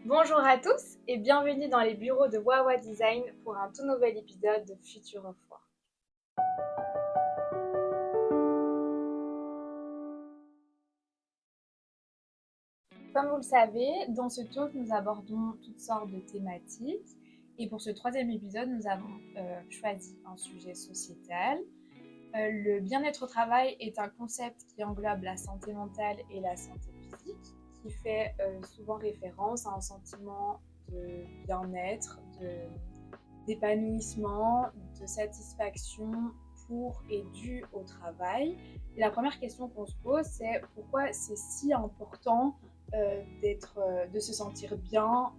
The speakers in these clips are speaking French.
Bonjour à tous et bienvenue dans les bureaux de Wawa Design pour un tout nouvel épisode de Future of Work. Comme vous le savez, dans ce talk, nous abordons toutes sortes de thématiques. Et pour ce troisième épisode, nous avons choisi un sujet sociétal. Le bien-être au travail est un concept qui englobe la santé mentale et la santé physique, qui fait souvent référence à un sentiment de bien-être, d'épanouissement, de satisfaction pour et dû au travail. Et la première question qu'on se pose, c'est pourquoi c'est si important de se sentir bien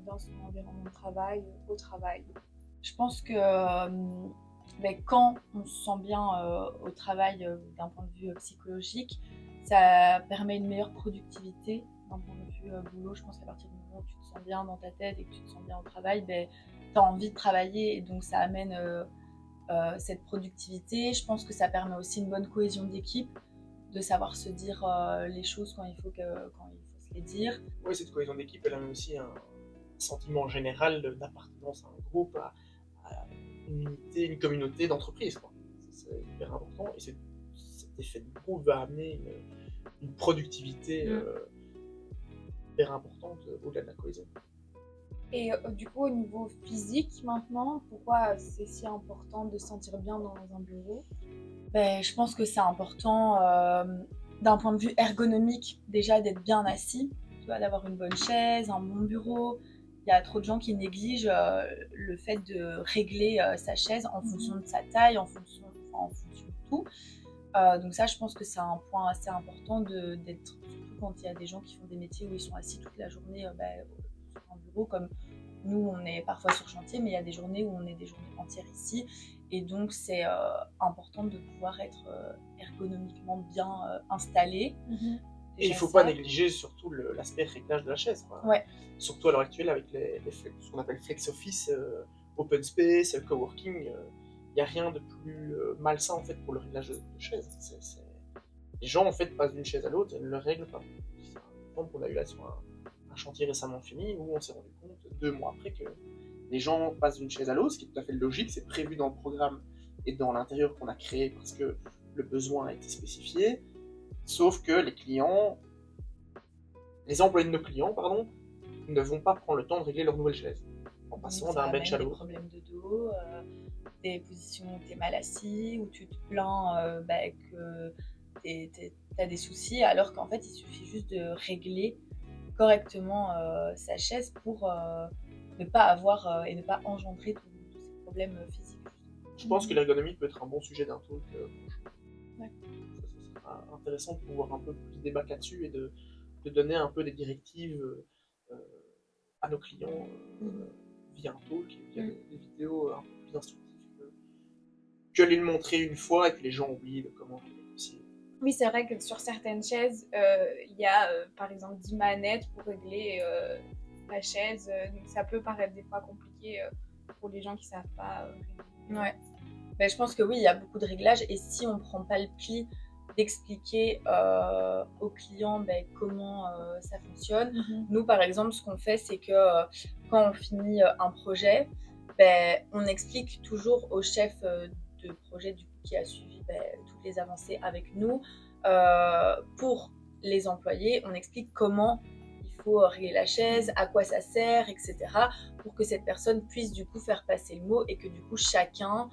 dans son environnement de travail, au travail. Je pense que quand on se sent bien au travail d'un point de vue psychologique, ça permet une meilleure productivité d'un point de vue boulot. Je pense qu'à partir du moment où tu te sens bien dans ta tête et que tu te sens bien au travail, tu as envie de travailler et donc ça amène cette productivité. Je pense que ça permet aussi une bonne cohésion d'équipe, de savoir se dire les choses quand il faut se les dire. Oui, cette cohésion d'équipe, elle amène aussi un sentiment général d'appartenance à un groupe, à une unité, une communauté d'entreprise. C'est hyper important et cet effet de groupe va amener une productivité hyper importante au-delà de la cohésion. Et du coup, au niveau physique maintenant, pourquoi c'est si important de se sentir bien dans un bureau ? Je pense que c'est important d'un point de vue ergonomique, déjà d'être bien assis, tu vois, d'avoir une bonne chaise, un bon bureau. Il y a trop de gens qui négligent le fait de régler sa chaise en fonction de sa taille, en fonction de tout. Donc ça, je pense que c'est un point assez important d'être, surtout quand il y a des gens qui font des métiers où ils sont assis toute la journée sur un bureau, comme nous, on est parfois sur chantier, mais il y a des journées où on est des journées entières ici. Et donc, c'est important de pouvoir être ergonomiquement bien installé. Et il ne faut pas négliger surtout l'aspect réglage de la chaise. Ouais. Surtout à l'heure actuelle avec ce qu'on appelle flex office, open space, coworking. Il n'y a rien de plus malsain en fait pour le réglage de chaise. Les gens en fait passent d'une chaise à l'autre et ne le règlent pas. C'est un exemple qu'on a eu là sur un chantier récemment fini où on s'est rendu compte 2 mois après que les gens passent d'une chaise à l'autre, ce qui est tout à fait logique, c'est prévu dans le programme et dans l'intérieur qu'on a créé parce que le besoin a été spécifié. Sauf que les employés de nos clients, ne vont pas prendre le temps de régler leur nouvelle chaise en passant d'un bench à l'autre. Des problèmes de dos, des positions où tu es mal assis, où tu te plains que tu as des soucis, alors qu'en fait, il suffit juste de régler correctement sa chaise pour ne pas avoir et ne pas engendrer tous ces problèmes physiques. Je pense que l'ergonomie peut être un bon sujet d'un talk. Ouais. Ça sera intéressant de pouvoir un peu plus débattre là-dessus et de donner un peu des directives à nos clients via un talk, via des vidéos un peu plus instructives que les montrer une fois et que les gens oublient de comment régler aussi. Oui, c'est vrai que sur certaines chaises, il y a par exemple 10 manettes pour régler la chaise. Donc ça peut paraître des fois compliqué pour les gens qui ne savent pas régler. Ouais. Je pense que oui, il y a beaucoup de réglages et si on ne prend pas le pli d'expliquer aux clients comment ça fonctionne. Nous, par exemple, ce qu'on fait, c'est que quand on finit un projet, on explique toujours au chef de projet du coup, qui a suivi toutes les avancées avec nous. Pour les employés, on explique comment il faut régler la chaise, à quoi ça sert, etc. pour que cette personne puisse du coup faire passer le mot et que du coup chacun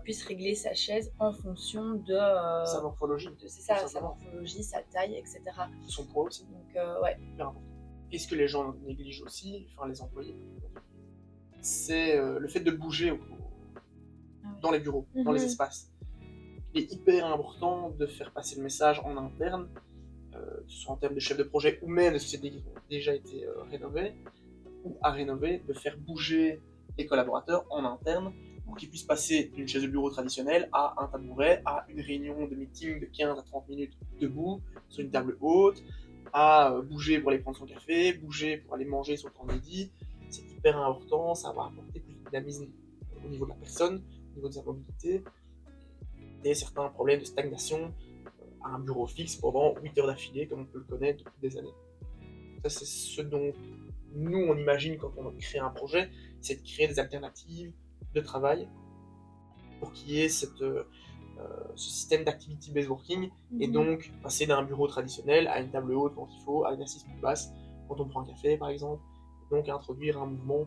puisse régler sa chaise en fonction de sa morphologie. Sa morphologie, sa taille, etc. Son poids aussi. Donc, ouais. Hyper important. Et ce que les gens négligent aussi, enfin les employés, c'est le fait de bouger dans les bureaux, dans les espaces. Il est hyper important de faire passer le message en interne, que ce soit en termes de chef de projet ou même de sociétés qui ont déjà été rénovées ou à rénover, de faire bouger les collaborateurs en interne pour qu'ils puissent passer d'une chaise de bureau traditionnelle à un tabouret, à une réunion de meeting de 15 à 30 minutes debout, sur une table haute, à bouger pour aller prendre son café, bouger pour aller manger sur le temps de midi. C'est hyper important, ça va apporter plus de dynamisme au niveau de la personne, au niveau de sa mobilité, et certains problèmes de stagnation à un bureau fixe pendant 8 heures d'affilée, comme on peut le connaître depuis des années. Ça, c'est ce dont nous, on imagine quand on crée un projet, c'est de créer des alternatives de travail pour qu'il y ait ce système d'activity-based working, et donc passer d'un bureau traditionnel à une table haute quand il faut, à une assise plus basse quand on prend un café par exemple, et donc à introduire un mouvement,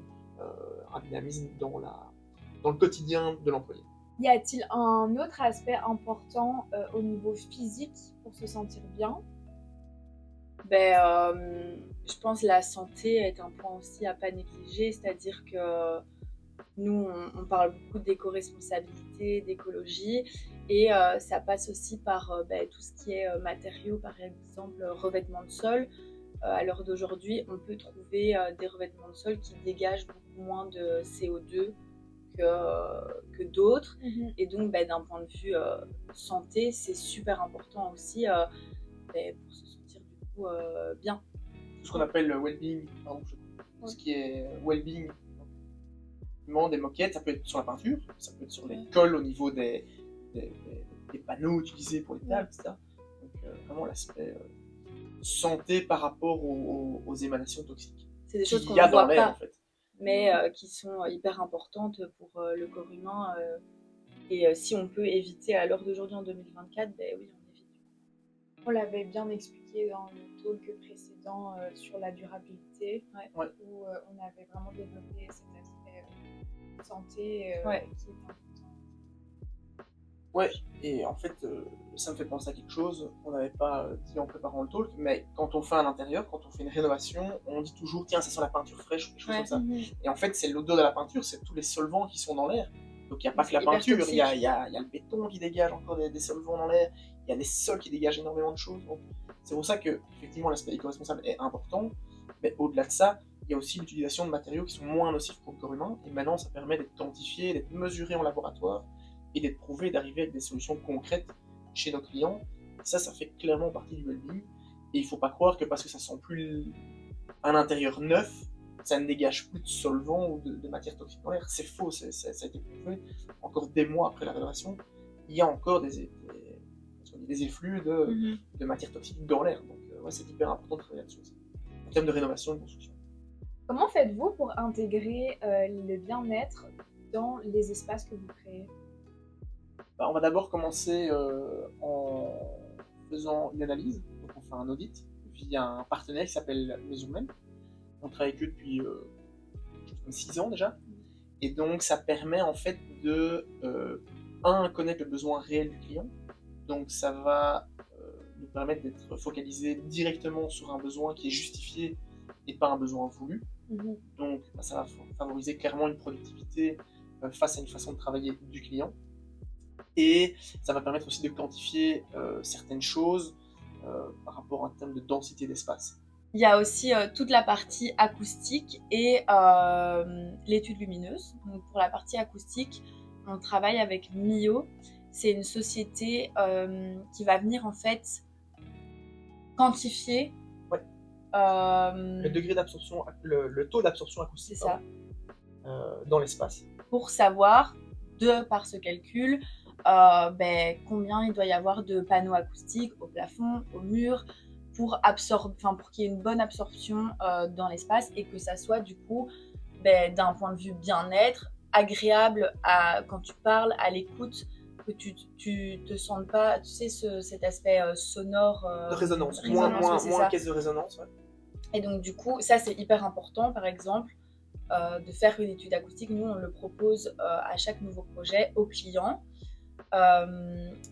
un dynamisme dans le quotidien de l'employé. Y a-t-il un autre aspect important au niveau physique pour se sentir bien? Je pense que la santé est un point aussi à pas négliger, c'est-à-dire que nous, on parle beaucoup d'éco-responsabilité, d'écologie, et ça passe aussi par tout ce qui est matériaux, par exemple revêtement de sol. À l'heure d'aujourd'hui, on peut trouver des revêtements de sol qui dégagent beaucoup moins de CO2 que d'autres. Et donc, d'un point de vue santé, c'est super important aussi pour se sentir du coup bien. Tout ce qu'on appelle le well-being, tout ce qui est well-being, des moquettes, ça peut être sur la peinture, ça peut être sur les cols au niveau des panneaux utilisés pour les tables, etc. Donc vraiment l'aspect santé par rapport aux émanations toxiques. C'est des choses qu'on ne voit pas, en fait, mais qui sont hyper importantes pour le corps humain. Et si on peut éviter à l'heure d'aujourd'hui en 2024, oui, on évite. On l'avait bien expliqué dans le talk précédent sur la durabilité, où on avait vraiment développé cet aspect santé qui est important. Ouais, et en fait, ça me fait penser à quelque chose qu'on n'avait pas dit en préparant le talk, mais quand on fait un intérieur, quand on fait une rénovation, on dit toujours, tiens, ça sent la peinture fraîche, ou des choses comme ça. Et en fait, c'est l'odeur de la peinture, c'est tous les solvants qui sont dans l'air. Donc il n'y a pas que la peinture, il y a le béton qui dégage encore des solvants dans l'air, il y a les sols qui dégagent énormément de choses. Donc c'est pour ça que, effectivement, l'aspect éco-responsable est important, mais au-delà de ça, il y a aussi l'utilisation de matériaux qui sont moins nocifs pour le corps humain, et maintenant ça permet d'être quantifié, d'être mesuré en laboratoire, et d'être prouvé, d'arriver avec des solutions concrètes chez nos clients. Ça fait clairement partie du well-being. Et il ne faut pas croire que parce que ça sent plus un intérieur neuf, ça ne dégage plus de solvants ou de matière toxique dans l'air. C'est faux, ça a été prouvé. Encore des mois après la rénovation, il y a encore des effluves de matière toxique dans l'air. Donc c'est hyper important de travailler là-dessus aussi, en termes de rénovation et de construction. Comment faites-vous pour intégrer le bien-être dans les espaces que vous créez? On va d'abord commencer en faisant une analyse. Donc on fait un audit via un partenaire qui s'appelle Maison Même. On travaille avec eux depuis 6 ans déjà. Et donc ça permet en fait de connaître le besoin réel du client. Donc ça va nous permettre d'être focalisé directement sur un besoin qui est justifié et pas un besoin voulu. Donc ça va favoriser clairement une productivité face à une façon de travailler du client. Et ça va permettre aussi de quantifier certaines choses par rapport en termes de densité d'espace. Il y a aussi toute la partie acoustique et l'étude lumineuse. Donc pour la partie acoustique, on travaille avec Mio. C'est une société qui va venir en fait quantifier le degré d'absorption, le taux d'absorption acoustique dans l'espace. Pour savoir, par ce calcul, combien il doit y avoir de panneaux acoustiques au plafond, au mur, pour qu'il y ait une bonne absorption dans l'espace et que ça soit du coup, d'un point de vue bien-être, agréable quand tu parles, à l'écoute, que tu te sentes pas, tu sais, cet aspect sonore. De résonance, moins caisse de résonance. Ouais. Et donc du coup, ça c'est hyper important, par exemple, de faire une étude acoustique. Nous, on le propose à chaque nouveau projet aux clients.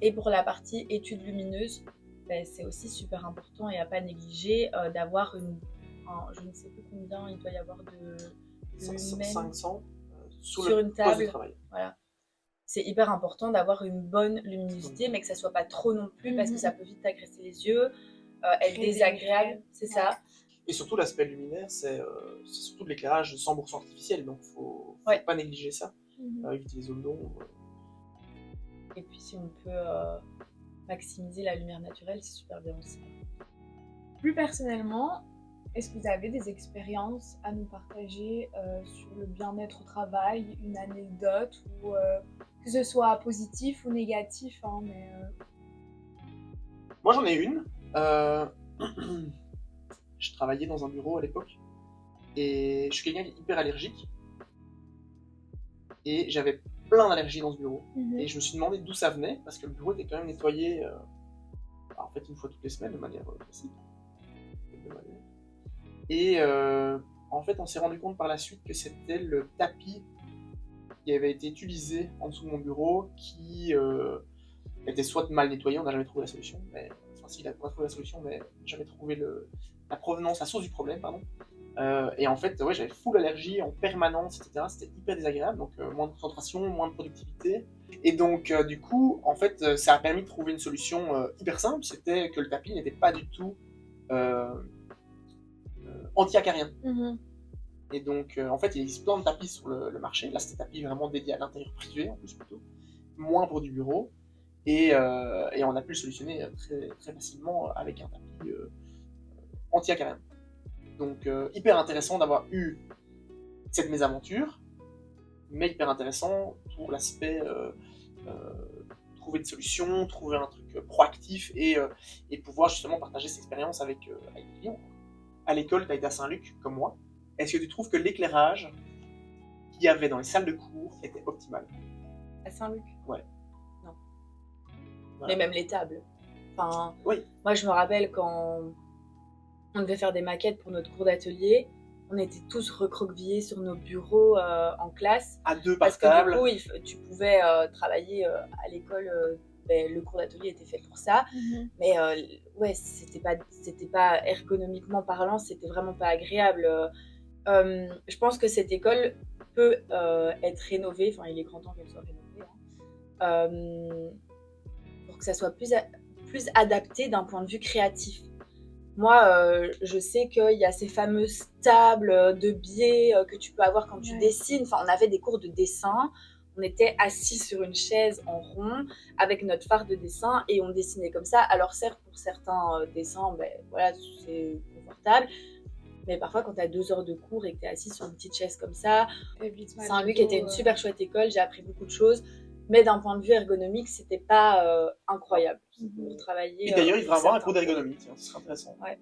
Et pour la partie étude lumineuse, c'est aussi super important et à pas négliger d'avoir je ne sais plus combien il doit y avoir de 500 sur une table. Poste de travail. Voilà. C'est hyper important d'avoir une bonne luminosité, mais que ça soit pas trop non plus, parce que ça peut vite agresser les yeux, être désagréable, c'est ça. Et surtout, l'aspect luminaire, c'est surtout de l'éclairage 100% artificiel, donc faut pas négliger ça, éviter les zones d'ombre. Et puis si on peut maximiser la lumière naturelle, c'est super bien aussi. Plus personnellement, est-ce que vous avez des expériences à nous partager sur le bien-être au travail, une anecdote, ou que ce soit positif ou négatif, Moi j'en ai une. Je travaillais dans un bureau à l'époque Et je suis quelqu'un qui est hyper allergique. Et j'avais plein d'allergies dans ce bureau. Et je me suis demandé d'où ça venait, parce que le bureau était quand même nettoyé en fait une fois toutes les semaines de manière classique. Et en fait, on s'est rendu compte par la suite que c'était le tapis qui avait été utilisé en dessous de mon bureau qui était soit mal nettoyé, on n'a jamais trouvé la solution, mais enfin si, il a pas trouvé la solution, mais jamais trouvé la provenance, la source du problème, pardon. Et en fait, ouais, j'avais full allergie en permanence, etc. C'était hyper désagréable, donc moins de concentration, moins de productivité. Et donc, du coup, en fait, ça a permis de trouver une solution hyper simple, c'était que le tapis n'était pas du tout anti-acarien. Et donc, en fait, il existe plein de tapis sur le marché. Là, c'était tapis vraiment dédié à l'intérieur privé, en plus, plutôt. Moins pour du bureau. Et on a pu le solutionner très, très facilement avec un tapis anti-acarien. Donc, hyper intéressant d'avoir eu cette mésaventure, mais hyper intéressant pour l'aspect trouver des solutions, trouver un truc proactif et pouvoir justement partager cette expérience avec les clients. À l'école, tu as été à Saint-Luc, comme moi. Est-ce que tu trouves que l'éclairage qu'il y avait dans les salles de cours était optimal? À Saint-Luc? Ouais. Non. Voilà. Mais même les tables. Enfin, oui. Moi, je me rappelle quand on devait faire des maquettes pour notre cours d'atelier, on était tous recroquevillés sur nos bureaux en classe. À deux par table. Parce que du coup, tu pouvais travailler à l'école. Le cours d'atelier était fait pour ça, mais ouais, c'était pas ergonomiquement parlant, c'était vraiment pas agréable. Je pense que cette école peut être rénovée, enfin il est grand temps qu'elle soit rénovée, pour que ça soit plus adapté d'un point de vue créatif. Moi, je sais qu'il y a ces fameuses tables de biais que tu peux avoir quand tu dessines. Enfin, on avait des cours de dessin. On était assis sur une chaise en rond avec notre phare de dessin et on dessinait comme ça. Alors certes, pour certains dessins, voilà, c'est confortable. Mais parfois, quand tu as 2 heures de cours et que tu es assis sur une petite chaise comme ça, Saint-Luc était une super chouette école. J'ai appris beaucoup de choses. Mais d'un point de vue ergonomique, c'était pas incroyable pour travailler. Et d'ailleurs, il devrait avoir un cours d'ergonomie, ce serait intéressant. Ouais.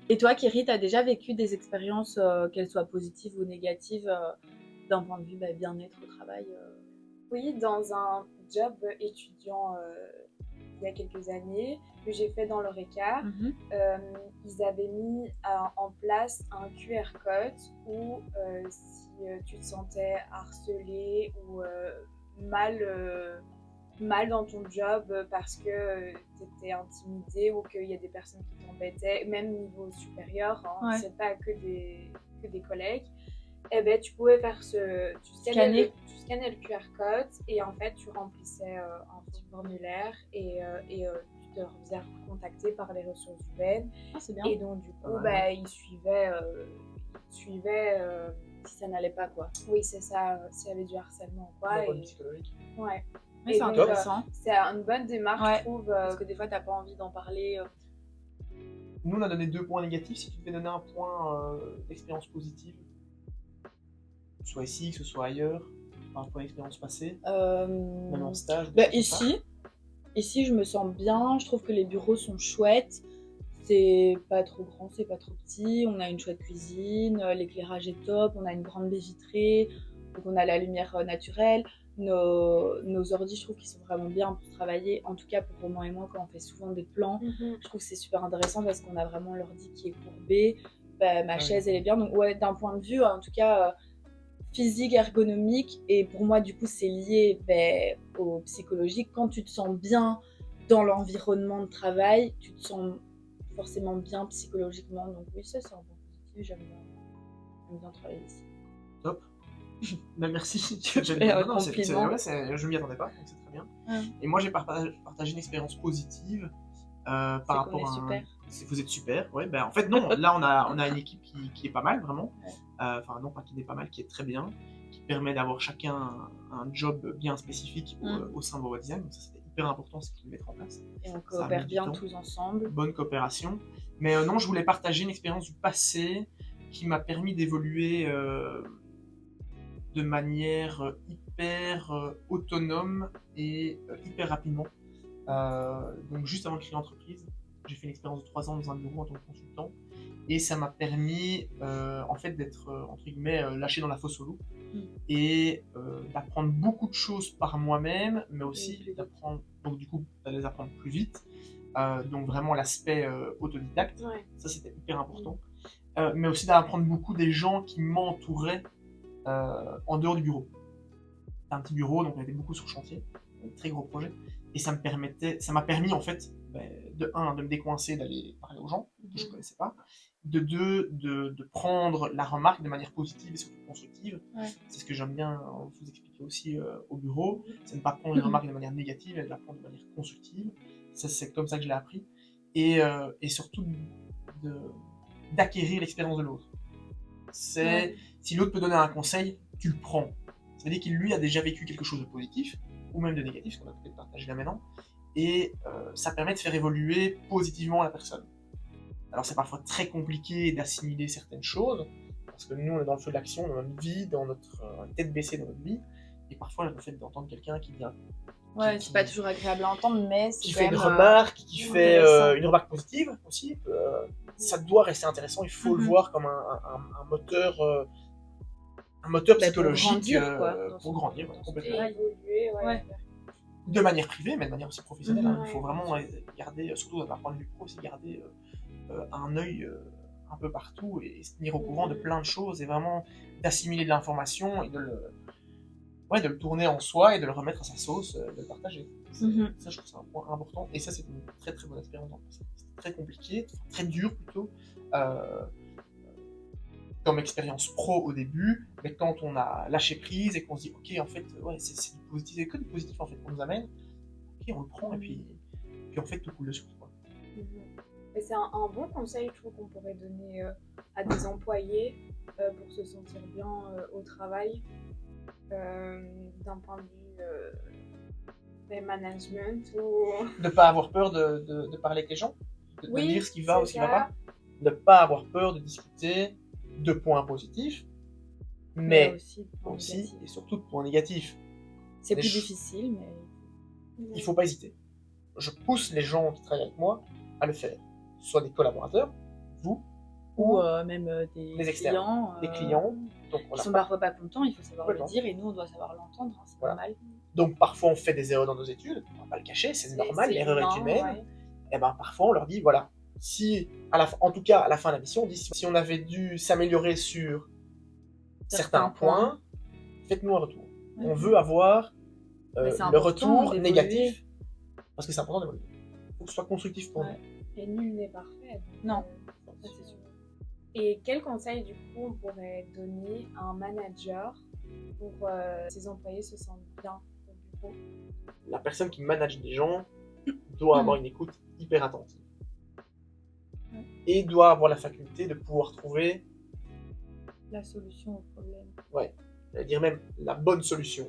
Et toi, Kiri, tu as déjà vécu des expériences, qu'elles soient positives ou négatives, d'un point de vue bien-être au travail Oui, dans un job étudiant il y a quelques années que j'ai fait dans l'Oreca, ils avaient mis en place un QR code où si tu te sentais harcelé ou mal dans ton job parce que tu étais intimidé ou qu'il y a des personnes qui t'embêtaient, même niveau supérieur, c'est pas que des collègues, eh ben, tu pouvais faire tu scannais le QR code et en fait tu remplissais un petit formulaire et tu te faisais contacter par les ressources humaines. C'est bien. Et donc du coup ils suivaient si ça n'allait pas, quoi. Oui, c'est ça, s'il y avait du harcèlement quoi. Psychologique. Ouais. Mais c'est intéressant. C'est une bonne démarche, je trouve. Parce que des fois, t'as pas envie d'en parler. Nous, on a donné 2 points négatifs. Si tu devais donner un point d'expérience positive, que ce soit ici, que ce soit ailleurs, un point d'expérience passée, même en stage. Ici, je me sens bien. Je trouve que les bureaux sont chouettes. C'est pas trop grand, c'est pas trop petit. On a une chouette cuisine, l'éclairage est top, on a une grande baie vitrée, donc on a la lumière naturelle. Nos ordi, je trouve qu'ils sont vraiment bien pour travailler. En tout cas, pour Romain et moi, quand on fait souvent des plans, je trouve que c'est super intéressant parce qu'on a vraiment l'ordi qui est courbé. Ma chaise, elle est bien. Donc, ouais, d'un point de vue, en tout cas, physique, ergonomique. Et pour moi, du coup, c'est lié au psychologique. Quand tu te sens bien dans l'environnement de travail, tu te sens forcément bien psychologiquement. Donc, oui, ça, c'est un bon positif. J'aime bien travailler ici. Top. Merci. Je m'y attendais pas, donc c'est très bien. Et moi, j'ai partagé une expérience positive par rapport à. Super. Vous êtes super, ouais. En fait, non. Là, on a une équipe qui est pas mal, vraiment. Enfin, non, pas qui n'est pas mal, qui est très bien, qui permet d'avoir chacun un job bien spécifique au sein de Webdesign. Donc ça, c'était hyper important, c'est de le mettre en place. Et on coopère bien tous ensemble. Bonne coopération. Mais non, je voulais partager une expérience du passé qui m'a permis d'évoluer de manière hyper autonome et hyper rapidement. Donc juste avant de créer l'entreprise, j'ai fait une expérience de 3 ans dans un bureau en tant que consultant Et ça m'a permis, en fait, d'être, entre guillemets, lâché dans la fosse au loup. Mm. Et d'apprendre beaucoup de choses par moi-même, mais aussi plus vite. d'apprendre, donc du coup, de les apprendre plus vite. Donc vraiment l'aspect autodidacte, Ouais. ça c'était hyper important. Mais aussi d'apprendre beaucoup des gens qui m'entouraient en dehors du bureau. C'était un petit bureau, donc on était beaucoup sur chantier, un très gros projet. Et ça m'a permis en fait, de un, de me décoincer, d'aller parler aux gens que je ne connaissais pas. De deux, de prendre la remarque de manière positive et surtout constructive. Ouais. C'est ce que j'aime bien vous expliquer aussi au bureau. C'est ne pas prendre les remarques de manière négative, mais de la prendre de manière constructive. Ça, c'est comme ça que je l'ai appris. Et surtout d'acquérir l'expérience de l'autre. C'est si l'autre peut donner un conseil, tu le prends. Ça veut dire qu'il lui a déjà vécu quelque chose de positif ou même de négatif, ce qu'on a peut-être partagé là maintenant, et ça permet de faire évoluer positivement la personne. Alors c'est parfois très compliqué d'assimiler certaines choses, parce que nous on est dans le feu de l'action, dans notre vie, dans notre tête baissée dans notre vie, et parfois le fait d'entendre quelqu'un qui vient, Ouais, c'est pas toujours agréable à entendre, mais c'est qui quand fait une même, remarque, qui fait intéressant. une remarque positive aussi, ça doit rester intéressant, il faut le voir comme un moteur, psychologique grandir, quoi, pour grandir, complètement. Et évoluer, Ouais. De manière privée, mais de manière aussi professionnelle. Mhm. Il faut vraiment garder, surtout d'un point de vue pro, c'est garder un œil un peu partout et se tenir au courant de plein de choses et vraiment d'assimiler de l'information et de le tourner en soi et de le remettre à sa sauce, de le partager. Ça, je trouve que c'est un point important. Et ça, c'est une très très bonne expérience. C'est très compliqué, très dur plutôt. Comme expérience pro au début, mais quand on a lâché prise et qu'on se dit ok en fait c'est du positif, c'est que du positif en fait qu'on nous amène, ok on le prend et puis en fait tout coule de source quoi. Et c'est un bon conseil je trouve qu'on pourrait donner à des employés pour se sentir bien au travail d'un point de vue management ou... De pas avoir peur de parler avec les gens, de dire ce qui va ou ce qui va pas, de pas avoir peur de discuter de points positifs, mais aussi et surtout de points négatifs. C'est plus difficile, mais il faut pas hésiter. Je pousse les gens qui travaillent avec moi à le faire, soit des collaborateurs, vous, ou même des externes, des clients. Donc, qui sont parfois pas contents, il faut savoir le dire, et nous on doit savoir l'entendre, c'est normal. Donc parfois on fait des erreurs dans nos études, on va pas le cacher, c'est normal, l'erreur est humaine. Ouais. Et ben parfois on leur dit voilà, si en tout cas à la fin de la mission, on dit si on avait dû s'améliorer sur certains points, faites-nous un retour. On veut avoir le retour négatif, parce que c'est important d'évoluer. Il faut que ce soit constructif pour nous. Et nul n'est parfait. Non, ça c'est sûr. Et quel conseil du coup on pourrait donner à un manager pour que ses employés se sentent bien au bureau? La personne qui manage des gens doit avoir une écoute hyper attentive. Et doit avoir la faculté de pouvoir trouver la solution au problème. Ouais, j'allais dire même la bonne solution.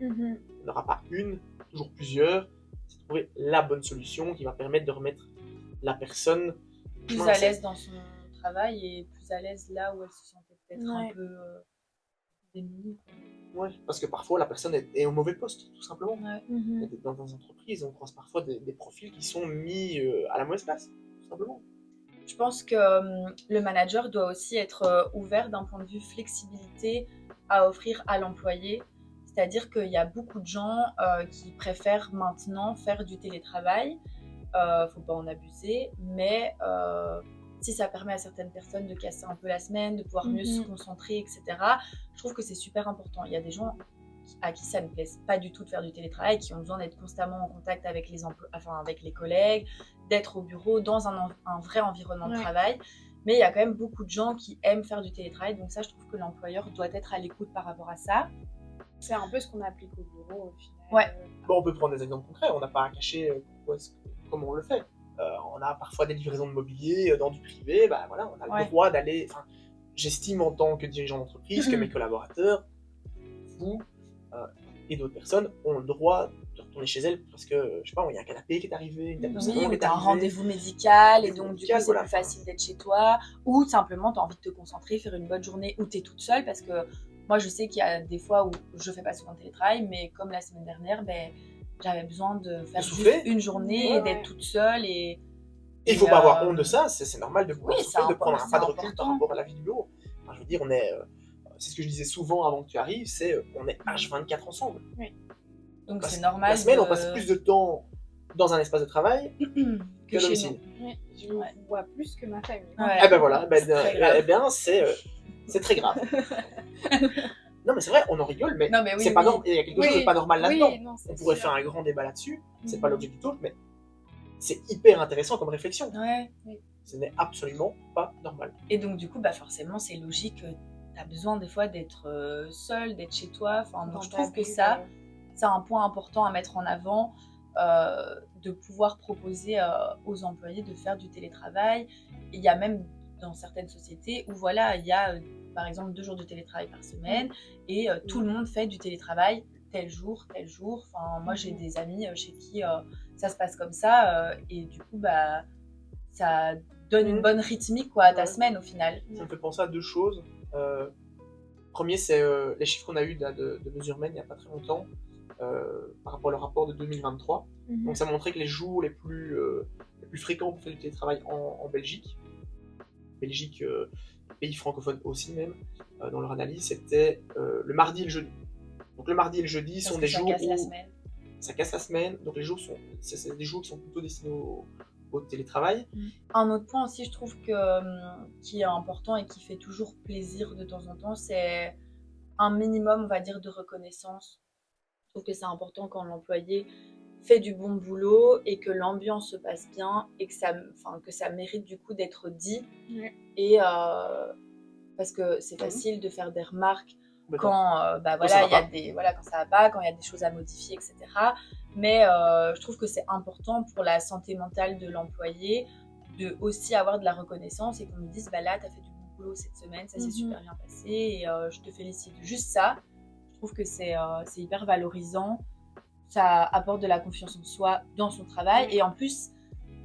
Il n'y en aura pas une, toujours plusieurs. C'est trouver la bonne solution qui va permettre de remettre la personne plus à l'aise dans son travail et plus à l'aise là où elle se sentait peut-être un peu démunie. Ouais, parce que parfois la personne est au mauvais poste, tout simplement. Dans des entreprises, on croise parfois des profils qui sont mis à la mauvaise place, tout simplement. Je pense que le manager doit aussi être ouvert d'un point de vue flexibilité à offrir à l'employé. C'est-à-dire qu'il y a beaucoup de gens qui préfèrent maintenant faire du télétravail. Faut pas en abuser, mais si ça permet à certaines personnes de casser un peu la semaine, de pouvoir mieux se concentrer, etc., je trouve que c'est super important. Il y a des gens à qui ça ne plaise pas du tout de faire du télétravail, qui ont besoin d'être constamment en contact avec avec les collègues, d'être au bureau, dans un vrai environnement de travail. Mais il y a quand même beaucoup de gens qui aiment faire du télétravail, donc ça, je trouve que l'employeur doit être à l'écoute par rapport à ça. C'est un peu ce qu'on applique au bureau, au final. Ouais. Bon, on peut prendre des exemples concrets, on n'a pas à cacher comment on le fait. On a parfois des livraisons de mobilier dans du privé, bah voilà, on a le droit d'aller... J'estime en tant que dirigeant d'entreprise que mes collaborateurs, vous et d'autres personnes ont le droit de retourner chez elles parce que, je sais pas, il y a un canapé qui est arrivé, une table de salon qui est t'as un arrivée, rendez-vous médical et donc du coup c'est plus facile d'être chez toi, ou simplement t'as envie de te concentrer, faire une bonne journée où t'es toute seule, parce que moi je sais qu'il y a des fois où je fais pas souvent de télétravail, mais comme la semaine dernière, j'avais besoin de faire juste une journée et d'être toute seule, et Et il faut pas avoir honte de ça, c'est normal de pouvoir oui, souffler, de prendre un pas de recul important. par rapport à la vie du bureau. Enfin, je veux dire, c'est ce que je disais souvent avant que tu arrives, c'est on est H24 ensemble. Oui. Donc Parce c'est que normal. La semaine, on passe plus de temps dans un espace de travail que chez domicile. Oui, je vois plus que ma famille. Ouais. Ah ben voilà, C'est très grave. eh bien c'est très grave. Non mais c'est vrai, on en rigole, mais, Non, mais oui, c'est pas oui. normal. Il y a quelque chose de pas normal là-dedans. Oui, non, c'est On pourrait sûr. faire un grand débat là-dessus. C'est pas Mhm. l'objet du talk, mais c'est hyper intéressant comme réflexion. Ouais. Ce n'est absolument pas normal. Et donc du coup, bah forcément, c'est logique. T'as besoin des fois d'être seul, d'être chez toi. Enfin, donc je trouve que ça, c'est un point important à mettre en avant, de pouvoir proposer aux employés de faire du télétravail. Il y a même dans certaines sociétés où voilà, il y a par exemple 2 jours de télétravail par semaine et tout le monde fait du télétravail tel jour, tel jour. Enfin, moi j'ai des amis chez qui ça se passe comme ça et du coup bah ça donne une bonne rythmique quoi à ta semaine au final. Ça me fait penser à 2 choses. Premier, c'est les chiffres qu'on a eu de Mesurement il n'y a pas très longtemps par rapport au rapport de 2023. Donc ça montrait que les jours les plus fréquents pour faire du télétravail en Belgique, pays francophone aussi même, dans leur analyse, c'était le mardi et le jeudi. Donc le mardi et le jeudi sont des jours où ça casse la semaine. Donc les jours c'est des jours qui sont plutôt destinés au télétravail. Un autre point aussi, je trouve qui est important et qui fait toujours plaisir de temps en temps, c'est un minimum, on va dire, de reconnaissance. Je trouve que c'est important quand l'employé fait du bon boulot et que l'ambiance se passe bien et que ça mérite du coup d'être dit. Et parce que c'est facile de faire des remarques quand voilà, il y a quand ça va pas, quand il y a des choses à modifier, etc. Mais je trouve que c'est important pour la santé mentale de l'employé de aussi avoir de la reconnaissance et qu'on me dise bah là t'as fait du bon boulot cette semaine, ça s'est super bien passé et je te félicite. Juste ça, je trouve que c'est hyper valorisant, ça apporte de la confiance en soi dans son travail et en plus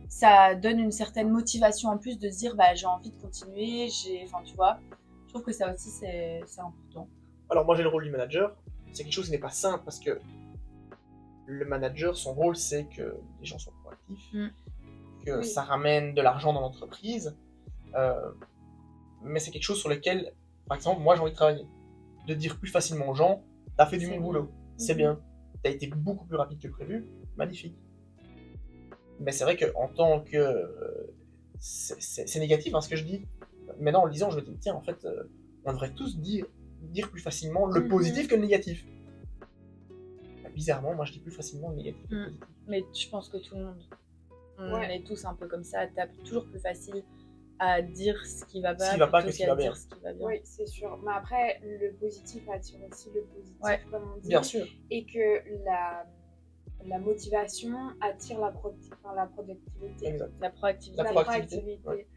ça donne une certaine motivation en plus de se dire bah j'ai envie de continuer, enfin tu vois, je trouve que ça aussi c'est important. Alors moi j'ai le rôle du manager, c'est quelque chose qui n'est pas simple parce que le manager, son rôle c'est que les gens soient proactifs, que ça ramène de l'argent dans l'entreprise, mais c'est quelque chose sur lequel, par exemple, moi j'ai envie de travailler. De dire plus facilement aux gens, t'as fait du bon boulot, c'est bien, t'as été beaucoup plus rapide que prévu, magnifique. Mais c'est vrai qu'en tant que... c'est négatif ce que je dis. Maintenant en le disant, je me dis, tiens, en fait, on devrait tous dire plus facilement le positif que le négatif. Bizarrement, moi je dis plus facilement le négatif que le positif. Mais je pense que tout le monde, on est tous un peu comme ça, tape toujours plus facile à dire ce qui va pas, que ce qui va bien. Oui, c'est sûr. Mais après, le positif attire aussi le positif, comme on dit. Bien sûr. Et que la motivation attire la productivité. Exact. La proactivité. La proactivité. Ouais.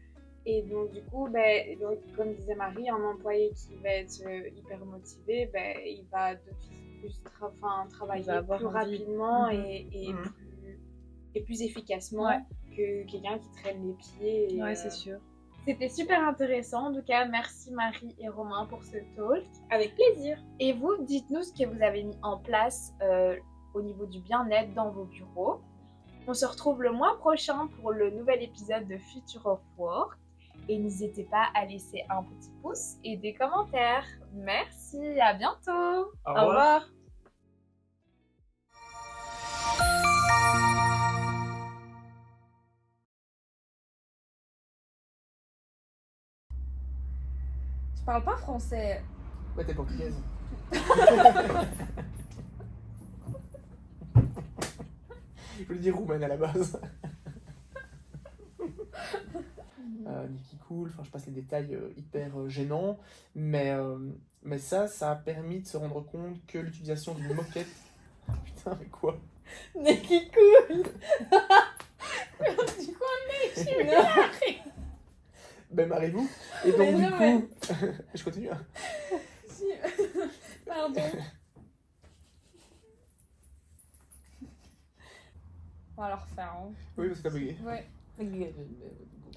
Et donc, du coup, donc, comme disait Marie, un employé qui va être hyper motivé, il va d'office travailler plus rapidement et plus efficacement que quelqu'un qui traîne les pieds. Ouais, c'est sûr. C'était super intéressant. En tout cas, merci Marie et Romain pour ce talk. Avec plaisir. Et vous, dites-nous ce que vous avez mis en place au niveau du bien-être dans vos bureaux. On se retrouve le mois prochain pour le nouvel épisode de Future of Work. Et n'hésitez pas à laisser un petit pouce et des commentaires. Merci, à bientôt. Au revoir. Tu parles pas français. Ouais, t'es portugaise. Je voulais dire roumaine à la base. Niki cool, enfin je passe les détails hyper gênants, mais ça a permis de se rendre compte que l'utilisation d'une moquette... Putain, mais quoi? Niki cool. Du coup, Ben marrez-vous. Et donc du coup... Je continue. Pardon. On va le refaire. Hein. Oui, parce que t'as bugué. Ouais.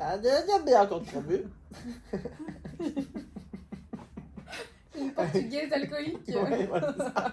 Ah, bien quand tu as vu. Une portugaise alcoolique. Ouais, voilà, c'est ça.